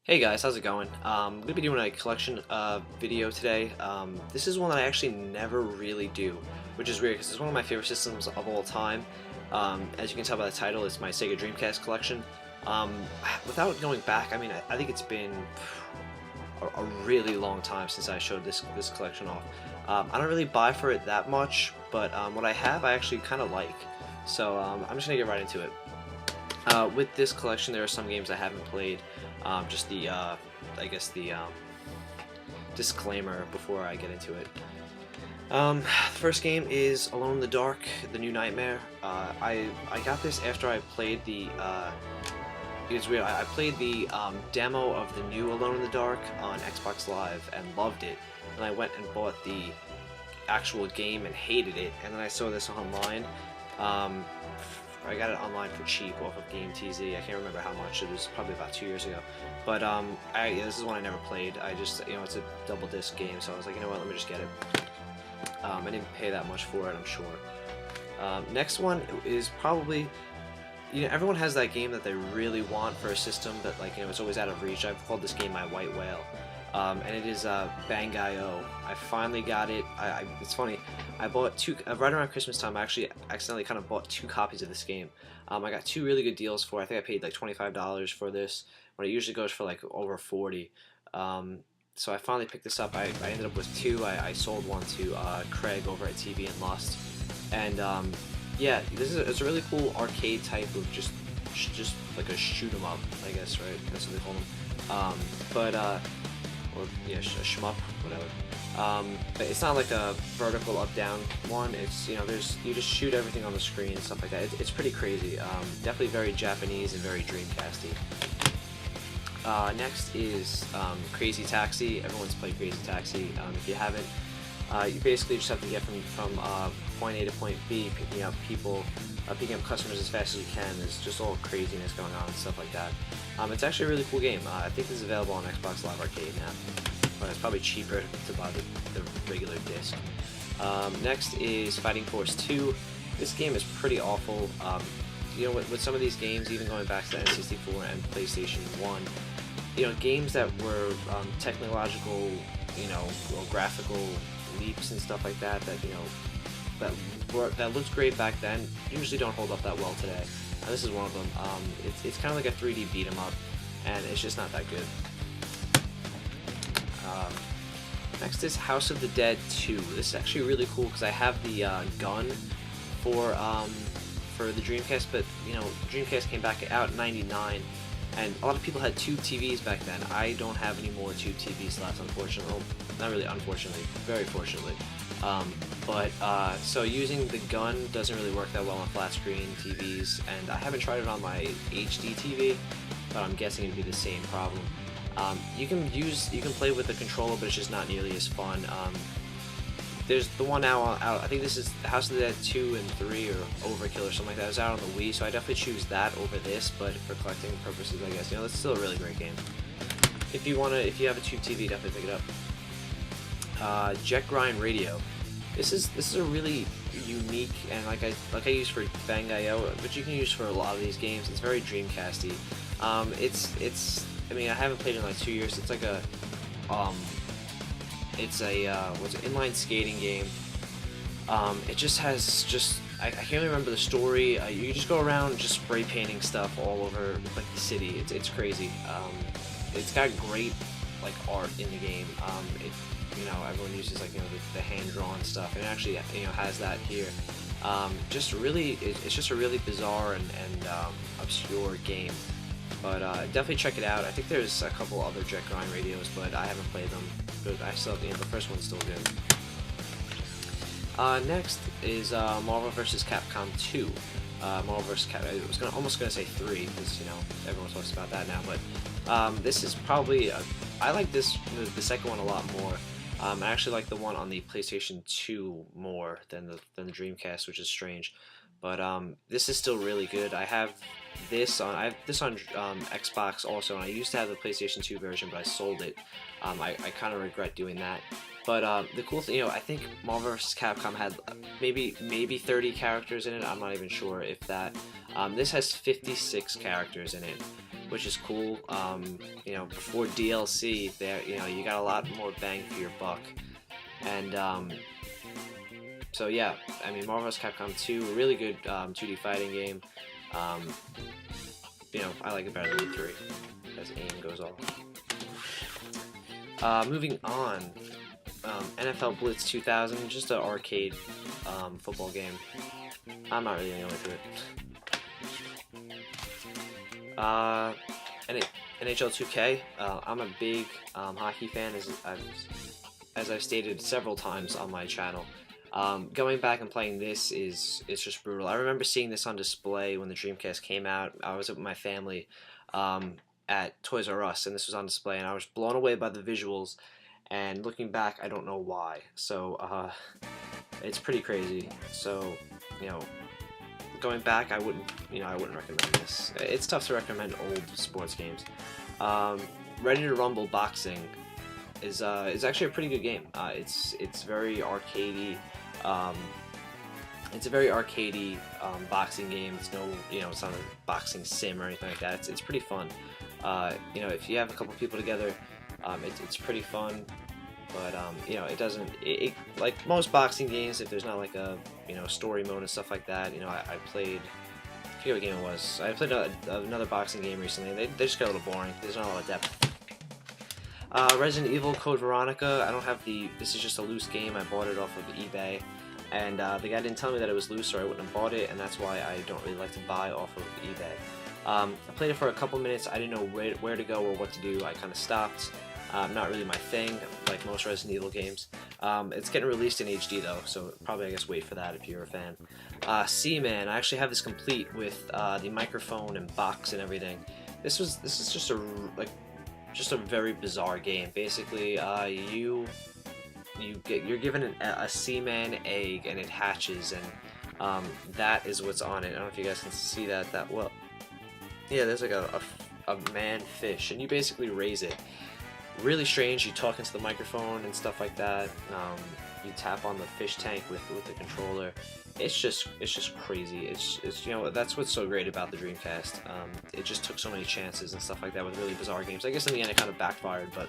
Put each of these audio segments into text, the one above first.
Hey guys, how's it going? I'm going to be doing a collection video today. This is one that I actually never really do, which is weird because it's one of my favorite systems of all time. As you can tell by the title, it's my Sega Dreamcast collection. Um, Without going back, I think it's been a really long time since I showed this collection off. I don't really buy for it that much, but what I have I actually kind of like. So I'm just going to get right into it. With this collection, there are some games I haven't played. Just the, I guess the disclaimer before I get into it. The first game is Alone in the Dark, The New Nightmare. I got this after I played the, it was weird, I played the demo of the new Alone in the Dark on Xbox Live and loved it. And I went and bought the actual game and hated it, and then I saw this online. I got it online for cheap off of Game TZ. I can't remember how much. It was probably about 2 years ago. But yeah, this is one I never played. I just, it's a double disc game, so I was like, you know what, let me just get it. I didn't pay that much for it, I'm sure. Next one is probably, everyone has that game that they really want for a system, but it's always out of reach. I've called this game my white whale. And it is Bang-I-O. I finally got it. It's funny, I bought two, right around Christmas time, I actually accidentally kind of bought 2 copies of this game. I got 2 really good deals for it. I think I paid like $25 for this, when it usually goes for like over 40. So I finally picked this up. I ended up with 2. I sold one to Craig over at TV and Lust. And yeah, it's a really cool arcade type of just like a shoot 'em up, I guess, right? That's what they call them. Or yeah, a shmup, whatever. But it's not like a vertical up-down one. It's you just shoot everything on the screen and stuff like that. It's pretty crazy. Definitely very Japanese and very Dreamcasty. Next is Crazy Taxi. Everyone's played Crazy Taxi. If you haven't, you basically just have to get from point A to point B, picking up people, picking up customers as fast as you can. There's just all craziness going on and stuff like that. It's actually a really cool game. I think this is available on Xbox Live Arcade now, but it's probably cheaper to buy the regular disc. Next is Fighting Force 2. This game is pretty awful. With some of these games, even going back to the N64 and PlayStation 1, games that were technological, or graphical leaps and stuff like that, that looked great back then, usually don't hold up that well today. This is one of them. It's kind of like a 3D beat 'em up, and it's just not that good. Next is House of the Dead 2. This is actually really cool because I have the gun for the Dreamcast, but Dreamcast came back out in '99, and a lot of people had tube TVs back then. I don't have any more tube TV slots, unfortunately. Well, not really unfortunately, very fortunately. So using the gun doesn't really work that well on flat screen TVs, and I haven't tried it on my HD TV, but I'm guessing it'd be the same problem. You can play with the controller, but it's just not nearly as fun. There's the one now out, I think this is House of the Dead 2 and 3 or Overkill or something like that. It's out on the Wii, so I definitely choose that over this, but for collecting purposes, I guess, it's still a really great game. If you have a tube TV, definitely pick it up. Jet Grind Radio. This is a really unique, and like I use for Bang-I-O, but you can use for a lot of these games. It's very Dreamcasty. I haven't played it in like 2 years. It's like it's a inline skating game. It just has I can't really remember the story. You just go around just spray painting stuff all over like the city. It's crazy. It's got great like art in the game. Everyone uses the hand-drawn stuff, and it actually has that here. It's just a really bizarre and obscure game, but definitely check it out. I think there's a couple other Jet Grind Radios, but I haven't played them. But I still, the first one's still good. Next is Marvel vs. Capcom 2. Marvel vs. Capcom. I was almost gonna say 3 because everyone talks about that now, but this is probably I like the second one a lot more. I actually like the one on the PlayStation 2 more than the Dreamcast, which is strange. But this is still really good. I have I have this on Xbox also, and I used to have the PlayStation 2 version, but I sold it. I kind of regret doing that. But the cool thing, I think Marvel vs. Capcom had maybe 30 characters in it. I'm not even sure if that. This has 56 characters in it, which is cool. Before DLC, you got a lot more bang for your buck. And so yeah, I mean, Marvel vs. Capcom 2, a really good 2D fighting game. I like it better than 3 as aim goes off. Moving on, NFL Blitz 2000, just an arcade football game. I'm not really going to go into it. NHL 2K. I'm a big hockey fan, as I've stated several times on my channel. Going back and playing this is just brutal. I remember seeing this on display when the Dreamcast came out. I was with my family at Toys R Us, and this was on display, and I was blown away by the visuals. And looking back, I don't know why. So it's pretty crazy. So going back, I wouldn't recommend this. It's tough to recommend old sports games. Ready to Rumble Boxing is actually a pretty good game. It's very arcadey. It's a very arcadey boxing game. It's it's not a boxing sim or anything like that. It's pretty fun. If you have a couple people together, it's pretty fun. But it doesn't. Like most boxing games, if there's not like a story mode and stuff like that. I played. I forget what game it was. I played another boxing game recently. They just got a little boring. There's not a lot of depth. Resident Evil Code Veronica. I don't have this is just a loose game. I bought it off of eBay, and the guy didn't tell me that it was loose, or I wouldn't have bought it, and that's why I don't really like to buy off of eBay. I played it for a couple minutes. I didn't know where to go or what to do. I kind of stopped. Not really my thing, like most Resident Evil games. It's getting released in HD though, so probably I guess wait for that if you're a fan. Seaman. I actually have this complete with the microphone and box and everything. This is just a very bizarre game. Basically, you're given a seaman egg and it hatches, and that is what's on it. I don't know if you guys can see that well. Yeah, there's like a man fish, and you basically raise it. Really strange. You talk into the microphone and stuff like that. You tap on the fish tank with the controller. It's just crazy. It's that's what's so great about the Dreamcast. It just took so many chances and stuff like that with really bizarre games. I guess in the end it kind of backfired, but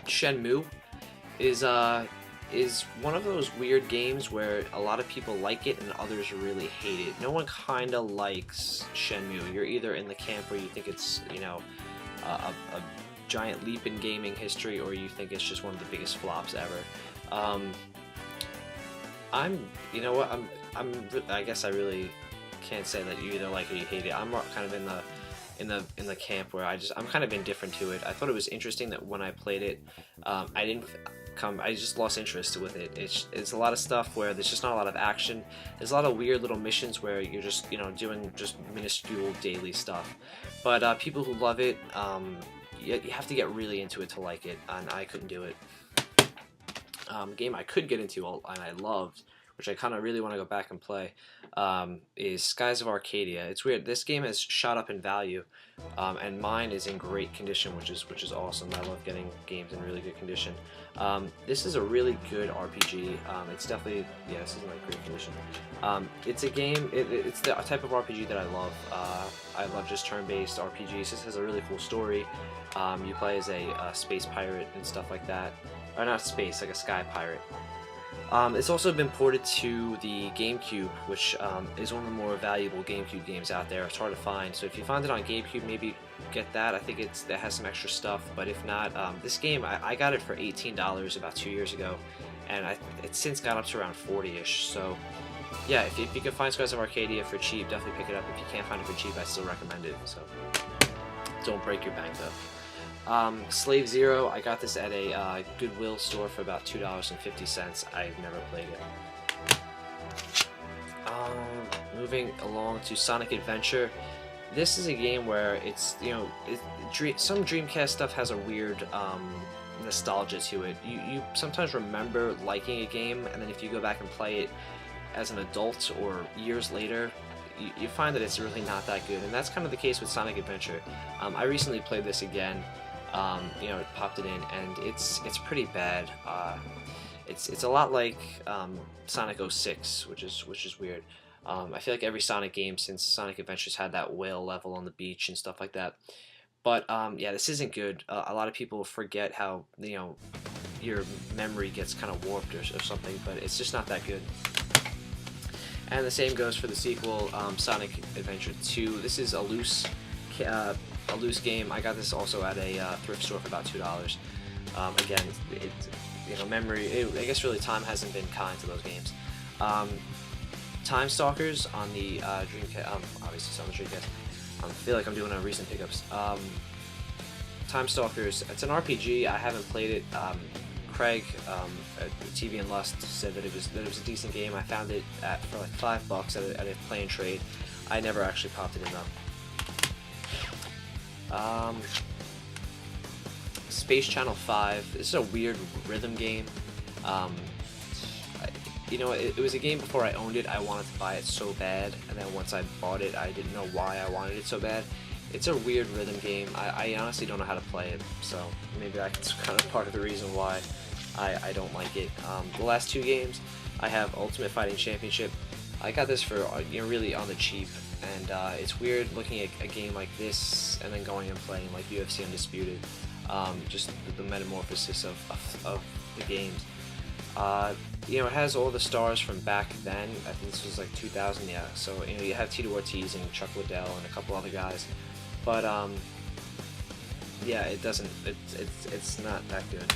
Shenmue is one of those weird games where a lot of people like it and others really hate it. No one kind of likes Shenmue. You're either in the camp where you think it's a giant leap in gaming history, or you think it's just one of the biggest flops ever. I guess I really can't say that you either like it or you hate it. I'm kind of in the camp where I'm kind of indifferent to it. I thought it was interesting that when I played it, I just lost interest with it. It's a lot of stuff where there's just not a lot of action. There's a lot of weird little missions where you're just doing just minuscule daily stuff. But people who love it, you have to get really into it to like it, and I couldn't do it. Game I could get into and I loved, which I kind of really want to go back and play, is Skies of Arcadia. It's weird. This game has shot up in value, and mine is in great condition, which is awesome. I love getting games in really good condition. This is a really good RPG. It's definitely, this is in like great condition. It's a game. It's the type of RPG that I love. I love just turn-based RPGs. This has a really cool story. You play as a space pirate and stuff like that. Or not space, like a sky pirate. It's also been ported to the GameCube, which is one of the more valuable GameCube games out there. It's hard to find, so if you find it on GameCube, maybe get that. I think it has some extra stuff, but if not, this game, I got it for $18 about 2 years ago, and it's since got up to around 40-ish, so yeah, if you can find Skies of Arcadia for cheap, definitely pick it up. If you can't find it for cheap, I still recommend it, so don't break your bank, though. Slave Zero, I got this at a Goodwill store for about $2.50. I've never played it. Moving along to Sonic Adventure. This is a game where it's, some Dreamcast stuff has a weird nostalgia to it. You sometimes remember liking a game, and then if you go back and play it as an adult or years later, you find that it's really not that good, and that's kind of the case with Sonic Adventure. I recently played this again, popped it in, and it's pretty bad. It's a lot like Sonic 06, which is weird. I feel like every Sonic game since Sonic Adventures had that whale level on the beach and stuff like that. But yeah, this isn't good. A lot of people forget how your memory gets kind of warped or something, but it's just not that good. And the same goes for the sequel, Sonic Adventure 2. This is a loose game. I got this also at a thrift store for about $2. Again, memory. I guess really time hasn't been kind to those games. Time Stalkers on the Dreamcast. Obviously, it's on the Dreamcast. I feel like I'm doing a recent pickups. Time Stalkers. It's an RPG. I haven't played it. Craig at TV and Lust said that it was a decent game. I found it for like $5 at a play and trade. I never actually popped it in though. Space Channel 5. This is a weird rhythm game. It was a game before I owned it. I wanted to buy it so bad, and then once I bought it, I didn't know why I wanted it so bad. It's a weird rhythm game. I honestly don't know how to play it, so maybe that's kind of part of the reason why I don't like it. The last two games, I have Ultimate Fighting Championship. I got this for really on the cheap, and it's weird looking at a game like this and then going and playing like UFC Undisputed. Just the metamorphosis of the games. It has all the stars from back then. I think this was like 2000, yeah. So you have Tito Ortiz and Chuck Liddell and a couple other guys, but yeah, it doesn't. It's not that good.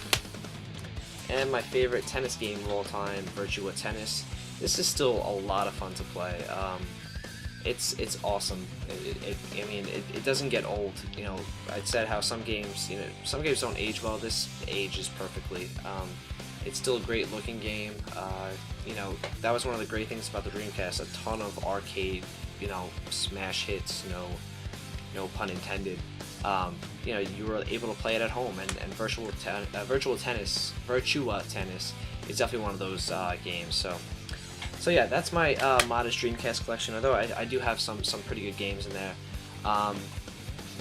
And my favorite tennis game of all time, Virtua Tennis. This is still a lot of fun to play. It's awesome. It doesn't get old. I said how some games don't age well. This ages perfectly. It's still a great looking game. That was one of the great things about the Dreamcast. A ton of arcade, smash hits. No pun intended. You were able to play it at home, and Virtua Tennis is definitely one of those games. So yeah, that's my modest Dreamcast collection. Although I do have some pretty good games in there.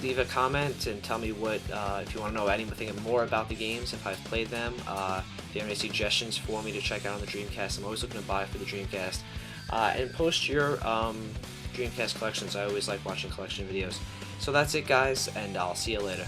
Leave a comment and tell me what if you want to know anything more about the games, if I've played them. If you have any suggestions for me to check out on the Dreamcast, I'm always looking to buy for the Dreamcast. And post your Dreamcast collections. I always like watching collection videos. So that's it, guys, and I'll see you later.